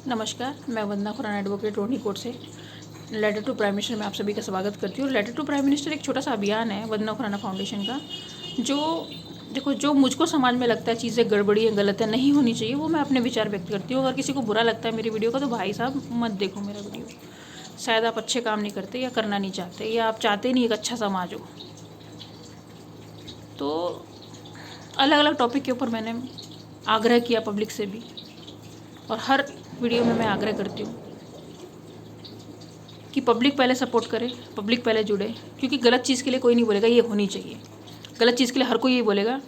नमस्कार, मैं वंदना Khurana advocate Rohini court से लेटर टू प्राइम मिनिस्टर में आप सभी का स्वागत करती हूँ। लेटर टू प्राइम मिनिस्टर एक छोटा सा अभियान है वंदना खुराना फाउंडेशन का, जो मुझको समाज में लगता है चीज़ें गड़बड़ी है, गलत है, नहीं होनी चाहिए, वो मैं अपने विचार व्यक्त करती हूँ। अगर किसी को बुरा लगता है मेरी वीडियो का तो भाई साहब मत देखो मेरा वीडियो। शायद आप अच्छे काम नहीं करते या करना नहीं चाहते या आप चाहते नहीं एक अच्छा समाज हो। तो अलग अलग टॉपिक के ऊपर मैंने आग्रह किया पब्लिक से भी, और हर वीडियो में मैं आग्रह करती हूँ कि पब्लिक पहले सपोर्ट करे, पब्लिक पहले जुड़े, क्योंकि गलत चीज़ के लिए कोई नहीं बोलेगा ये होनी चाहिए। गलत चीज़ के लिए हर कोई ये बोलेगा,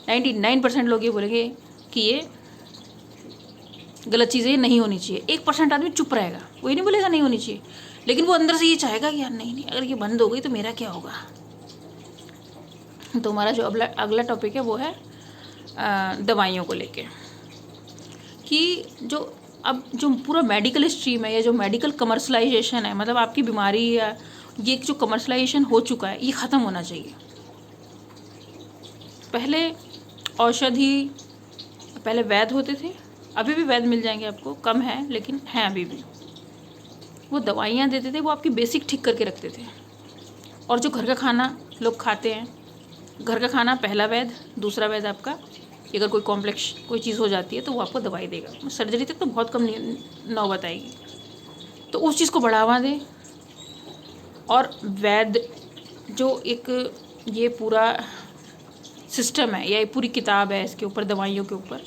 99% लोग ये बोलेंगे कि ये गलत चीज़ है, ये नहीं होनी चाहिए। 1% आदमी चुप रहेगा, वो ये नहीं बोलेगा नहीं होनी चाहिए, लेकिन वो अंदर से ये चाहेगा कि यार नहीं, अगर ये बंद हो गई तो मेरा क्या होगा। तो हमारा जो अगला टॉपिक है वो है दवाइयों को लेके, कि जो पूरा मेडिकल स्ट्रीम है या जो मेडिकल कमर्शलाइजेशन है, मतलब आपकी बीमारी या ये जो कमर्शलाइजेशन हो चुका है, ये ख़त्म होना चाहिए। पहले औषधि, पहले वैद्य होते थे, अभी भी वैद्य मिल जाएंगे आपको, कम है लेकिन हैं अभी भी। वो दवाइयाँ देते थे, वो आपकी बेसिक ठीक करके रखते थे। और जो घर का खाना लोग खाते हैं, घर का खाना पहला वैद्य, दूसरा वैद्य आपका अगर कोई कॉम्प्लेक्स कोई चीज़ हो जाती है तो वो आपको दवाई देगा। सर्जरी तक तो बहुत कम नौबत आएगी। तो उस चीज़ को बढ़ावा दें। और वैद्य जो एक ये पूरा सिस्टम है या ये पूरी किताब है इसके ऊपर, दवाइयों के ऊपर,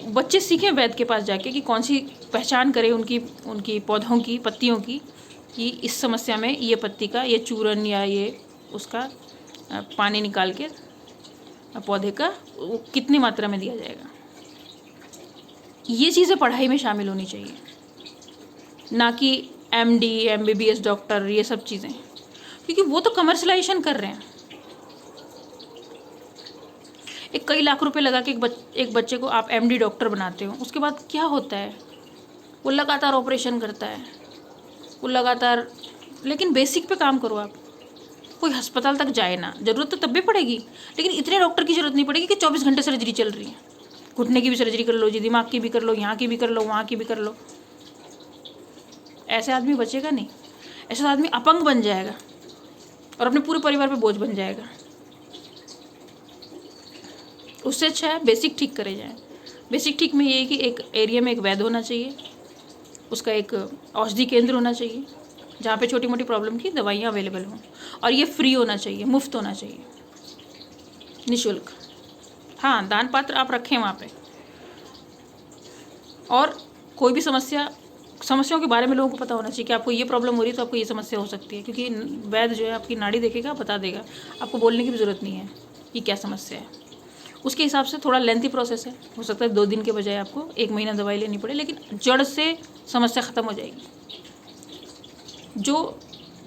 बच्चे सीखें वैद्य के पास जाके कि कौन सी पहचान करें उनकी पौधों की, पत्तियों की, कि इस समस्या में ये पत्ती का ये चूरन या ये उसका पानी निकाल के पौधे का वो कितनी मात्रा में दिया जाएगा। ये चीज़ें पढ़ाई में शामिल होनी चाहिए, ना कि MD MBBS डॉक्टर ये सब चीज़ें, क्योंकि वो तो कमर्शलाइजेशन कर रहे हैं। एक कई लाख रुपए लगा के एक बच्चे को आप MD डॉक्टर बनाते हो, उसके बाद क्या होता है, वो लगातार ऑपरेशन करता है, वो लगातार, लेकिन बेसिक पे काम करो आप। कोई अस्पताल तक जाए ना, ज़रूरत तो तब भी पड़ेगी, लेकिन इतने डॉक्टर की ज़रूरत नहीं पड़ेगी कि 24 घंटे सर्जरी चल रही है। घुटने की भी सर्जरी कर लो जी, दिमाग की भी कर लो, यहाँ की भी कर लो, वहाँ की भी कर लो। ऐसे आदमी बचेगा नहीं, ऐसा आदमी अपंग बन जाएगा और अपने पूरे परिवार पे बोझ बन जाएगा। उससे अच्छा है बेसिक ठीक करे जाए। बेसिक ठीक में ये है कि एक एरिया में एक वैद्य होना चाहिए, उसका एक औषधि केंद्र होना चाहिए जहाँ पे छोटी मोटी प्रॉब्लम की दवाइयाँ अवेलेबल हों, और ये फ्री होना चाहिए, मुफ्त होना चाहिए, निःशुल्क। हाँ, दान पात्र आप रखें वहाँ पे। और कोई भी समस्याओं के बारे में लोगों को पता होना चाहिए कि आपको ये प्रॉब्लम हो रही है तो आपको ये समस्या हो सकती है, क्योंकि वैद्य जो है आपकी नाड़ी देखेगा, बता देगा, आपको बोलने की भी ज़रूरत नहीं है कि क्या समस्या है। उसके हिसाब से थोड़ा लेंथी प्रोसेस है, हो सकता है 2 दिन के बजाय आपको 1 महीना दवाई लेनी पड़े, लेकिन जड़ से समस्या ख़त्म हो जाएगी। जो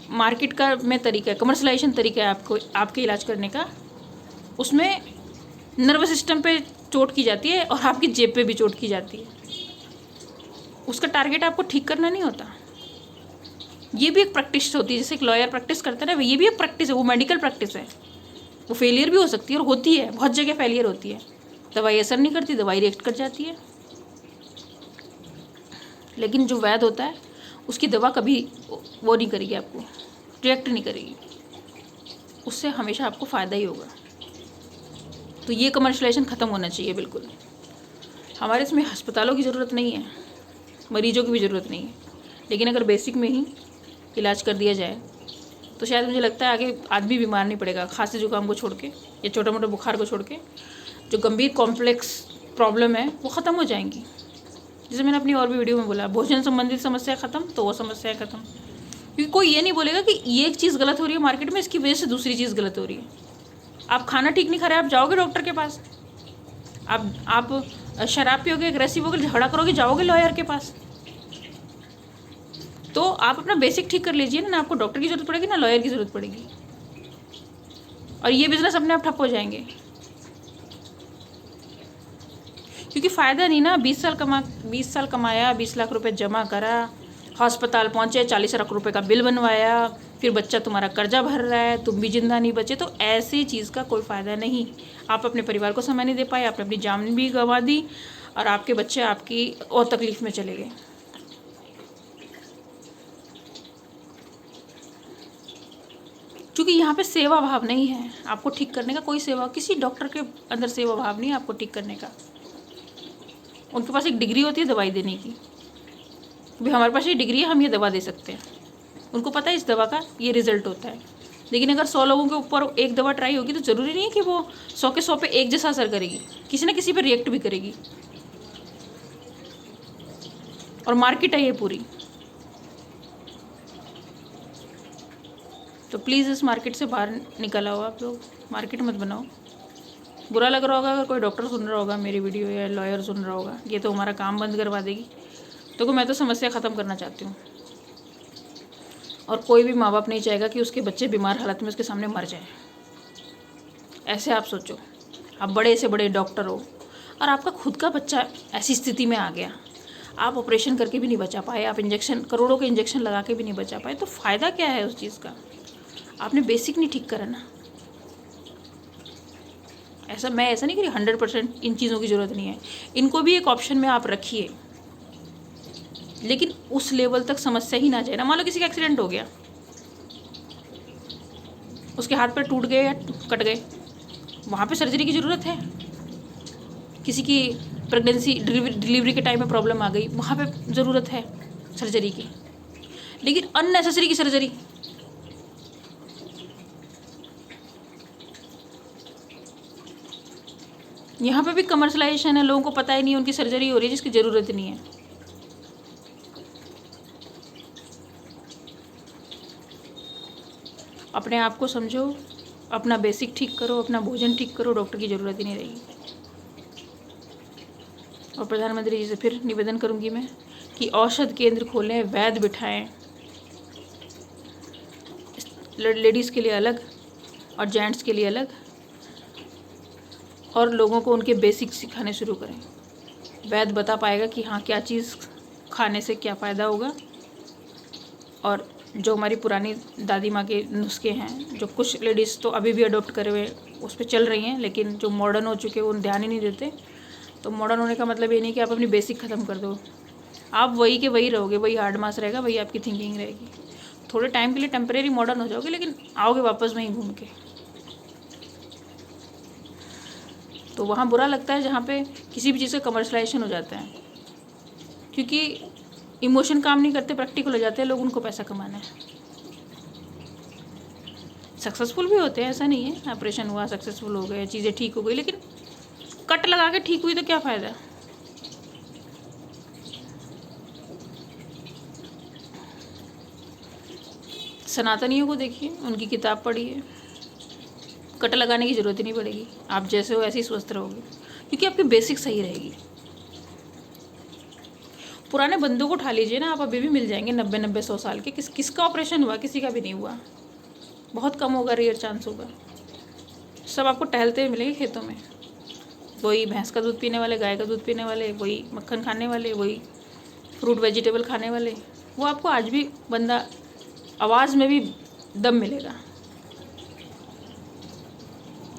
मार्केट का में तरीका है, कमर्शलाइजेशन तरीका है आपके इलाज करने का, उसमें नर्वस सिस्टम पे चोट की जाती है और आपकी जेब पे भी चोट की जाती है। उसका टारगेट आपको ठीक करना नहीं होता। ये भी एक प्रैक्टिस होती है, जैसे एक लॉयर प्रैक्टिस करता है ना, ये भी एक प्रैक्टिस है, वो मेडिकल प्रैक्टिस है। वो फेलियर भी हो सकती है और होती है, बहुत जगह फेलियर होती है, दवाई असर नहीं करती, दवाई रिएक्ट कर जाती है। लेकिन जो वैद्य होता है उसकी दवा कभी वो नहीं करेगी, आपको रिएक्ट नहीं करेगी, उससे हमेशा आपको फ़ायदा ही होगा। तो ये कमर्शलाइजेशन ख़त्म होना चाहिए बिल्कुल। हमारे इसमें अस्पतालों की ज़रूरत नहीं है, मरीजों की भी ज़रूरत नहीं है, लेकिन अगर बेसिक में ही इलाज कर दिया जाए तो शायद मुझे लगता है आगे आदमी बीमार नहीं पड़ेगा। खांसी जुकाम को छोड़ के या छोटा मोटा बुखार को छोड़ के जो गंभीर कॉम्प्लेक्स प्रॉब्लम है वो ख़त्म हो जाएंगी। जैसे मैंने अपनी और भी वीडियो में बोला, भोजन संबंधित समस्या ख़त्म तो वो समस्या ख़त्म, क्योंकि कोई ये नहीं बोलेगा कि ये एक चीज़ गलत हो रही है मार्केट में, इसकी वजह से दूसरी चीज़ गलत हो रही है। आप खाना ठीक नहीं खा रहे, आप जाओगे डॉक्टर के पास। आप शराब पियोगे, एग्रेसिव होगे, झगड़ा करोगे, जाओगे लॉयर के पास। तो आप अपना बेसिक ठीक कर लीजिए ना आपको डॉक्टर की ज़रूरत पड़ेगी ना लॉयर की ज़रूरत पड़ेगी, और ये बिजनेस अपने आप ठप हो जाएंगे। क्योंकि फ़ायदा नहीं ना, 20 साल कमाया, 20 लाख रुपए जमा करा, अस्पताल पहुँचे, 40 लाख रुपए का बिल बनवाया, फिर बच्चा तुम्हारा कर्जा भर रहा है, तुम भी जिंदा नहीं बचे, तो ऐसी चीज़ का कोई फ़ायदा नहीं। आप अपने परिवार को समय नहीं दे पाए, आपने अपनी जान भी गंवा दी, और आपके बच्चे आपकी और तकलीफ़ में चले गए। क्योंकि यहाँ पे सेवा भाव नहीं है, आपको ठीक करने का कोई सेवा, किसी डॉक्टर के अंदर सेवा भाव नहीं है आपको ठीक करने का। उनके पास एक डिग्री होती है दवाई देने की, भाई हमारे पास ये डिग्री है, हम ये दवा दे सकते हैं। उनको पता है इस दवा का ये रिजल्ट होता है। लेकिन अगर 100 लोगों के ऊपर एक दवा ट्राई होगी तो ज़रूरी नहीं है कि वो 100 के 100 पे एक जैसा असर करेगी, किसी ना किसी पे रिएक्ट भी करेगी। और मार्केट है ये पूरी। तो प्लीज़ इस मार्केट से बाहर निकल आओ आप लोग, मार्केट मत बनाओ। बुरा लग रहा होगा अगर कोई डॉक्टर सुन रहा होगा मेरी वीडियो या लॉयर सुन रहा होगा, ये तो हमारा काम बंद करवा देगी। तो मैं तो समस्या ख़त्म करना चाहती हूँ, और कोई भी माँ बाप नहीं चाहेगा कि उसके बच्चे बीमार हालत में उसके सामने मर जाए। ऐसे आप सोचो, आप बड़े से बड़े डॉक्टर हो और आपका खुद का बच्चा ऐसी स्थिति में आ गया, आप ऑपरेशन करके भी नहीं बचा पाए, आप इंजेक्शन करोड़ों के इंजेक्शन लगा के भी नहीं बचा पाए, तो फ़ायदा क्या है उस चीज़ का? आपने बेसिक नहीं ठीक करा ना। मैं ऐसा नहीं कि 100% इन चीज़ों की ज़रूरत नहीं है, इनको भी एक ऑप्शन में आप रखिए, लेकिन उस लेवल तक समस्या ही ना जाए ना। मान लो किसी का एक्सीडेंट हो गया, उसके हाथ पैर टूट गए या कट गए, वहाँ पे सर्जरी की ज़रूरत है। किसी की प्रेगनेंसी डिलीवरी के टाइम में प्रॉब्लम आ गई, वहाँ पे ज़रूरत है सर्जरी की। लेकिन अननेसेसरी की सर्जरी, यहाँ पे भी कमर्शलाइजेशन है, लोगों को पता ही नहीं है उनकी सर्जरी हो रही है जिसकी ज़रूरत नहीं है। अपने आप को समझो, अपना बेसिक ठीक करो, अपना भोजन ठीक करो, डॉक्टर की ज़रूरत ही नहीं रहेगी। और प्रधानमंत्री जी से फिर निवेदन करूंगी मैं कि औषध केंद्र खोलें, वैद्य बिठाएं, लेडीज़ के लिए अलग और जेंट्स के लिए अलग, और लोगों को उनके बेसिक सिखाने शुरू करें। वैद्य बता पाएगा कि हाँ क्या चीज़ खाने से क्या फ़ायदा होगा। और जो हमारी पुरानी दादी माँ के नुस्खे हैं, जो कुछ लेडीज़ तो अभी भी अडॉप्ट करे हुए उस पर चल रही हैं, लेकिन जो मॉडर्न हो चुके हैं वो ध्यान ही नहीं देते। तो मॉडर्न होने का मतलब ये नहीं कि आप अपनी बेसिक ख़त्म कर दो, आप वही के वही रहोगे, वही हार्ड मास रहेगा, वही आपकी थिंकिंग रहेगी। थोड़े टाइम के लिए टेम्परेरी मॉडर्न हो जाओगे, लेकिन आओगे वापस वहीं घूम के। तो वहाँ बुरा लगता है जहाँ पे किसी भी चीज़ का कमर्शलाइजेशन हो जाता है, क्योंकि इमोशन काम नहीं करते, प्रैक्टिकल हो जाते हैं लोग, उनको पैसा कमाना है। सक्सेसफुल भी होते हैं, ऐसा नहीं है, ऑपरेशन हुआ सक्सेसफुल हो गए, चीज़ें ठीक हो गई, लेकिन कट लगा के ठीक हुई तो क्या फ़ायदा। सनातनियों को देखिए, उनकी किताब पढ़िए, कट लगाने की ज़रूरत ही नहीं पड़ेगी, आप जैसे हो ऐसे ही स्वस्थ रहोगे, क्योंकि आपकी बेसिक सही रहेगी। पुराने बंदों को उठा लीजिए ना, आप अभी भी मिल जाएंगे 90-100 साल के। किसका ऑपरेशन हुआ? किसी का भी नहीं हुआ, बहुत कम होगा, रेयर चांस होगा। सब आपको टहलते हुए मिलेंगे खेतों में, वही भैंस का दूध पीने वाले, गाय का दूध पीने वाले, वही मक्खन खाने वाले, वही फ्रूट वेजिटेबल खाने वाले, वो आपको आज भी बंदा आवाज़ में भी दम मिलेगा।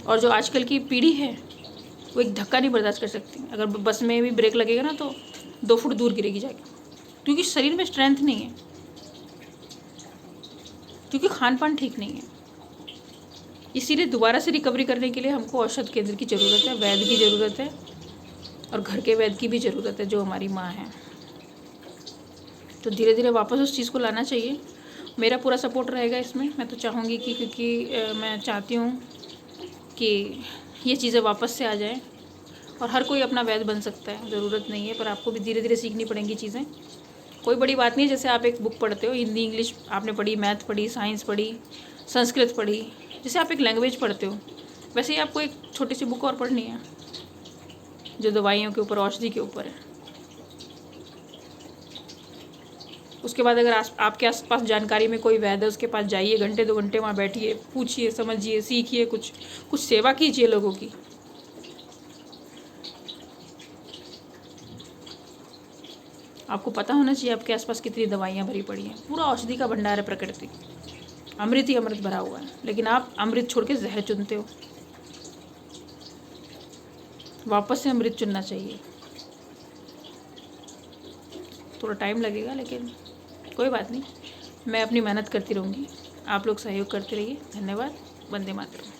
और जो आजकल की पीढ़ी है वो एक धक्का नहीं बर्दाश्त कर सकती, अगर बस में भी ब्रेक लगेगा ना तो 2 फुट दूर गिरेगी जाके, क्योंकि शरीर में स्ट्रेंथ नहीं है, क्योंकि खान पान ठीक नहीं है। इसीलिए दोबारा से रिकवरी करने के लिए हमको औषध केंद्र की ज़रूरत है, वैद्य की ज़रूरत है, और घर के वैद्य की भी ज़रूरत है जो हमारी माँ है। तो धीरे धीरे वापस उस चीज़ को लाना चाहिए। मेरा पूरा सपोर्ट रहेगा इसमें। मैं तो चाहूँगी कि, क्योंकि मैं चाहती हूँ कि ये चीज़ें वापस से आ जाएं, और हर कोई अपना वैद्य बन सकता है, ज़रूरत नहीं है, पर आपको भी धीरे धीरे सीखनी पड़ेंगी चीज़ें। कोई बड़ी बात नहीं है, जैसे आप एक बुक पढ़ते हो, हिंदी इंग्लिश आपने पढ़ी, मैथ पढ़ी, साइंस पढ़ी, संस्कृत पढ़ी, जैसे आप एक लैंग्वेज पढ़ते हो, वैसे ही आपको एक छोटी सी बुक और पढ़नी है जो दवाइयों के ऊपर, औषधि के ऊपर है। उसके बाद अगर आपके आसपास जानकारी में कोई वैद्य है, उसके पास जाइए, घंटे 2 घंटे वहाँ बैठिए, पूछिए, समझिए, सीखिए, कुछ सेवा कीजिए लोगों की। आपको पता होना चाहिए आपके आसपास कितनी दवाइयाँ भरी पड़ी हैं। पूरा औषधि का भंडार है प्रकृति, अमृत ही अमृत भरा हुआ है, लेकिन आप अमृत छोड़ के जहर चुनते हो। वापस से अमृत चुनना चाहिए। थोड़ा टाइम लगेगा, लेकिन कोई बात नहीं, मैं अपनी मेहनत करती रहूँगी, आप लोग सहयोग करते रहिए। धन्यवाद। वंदे मातरम।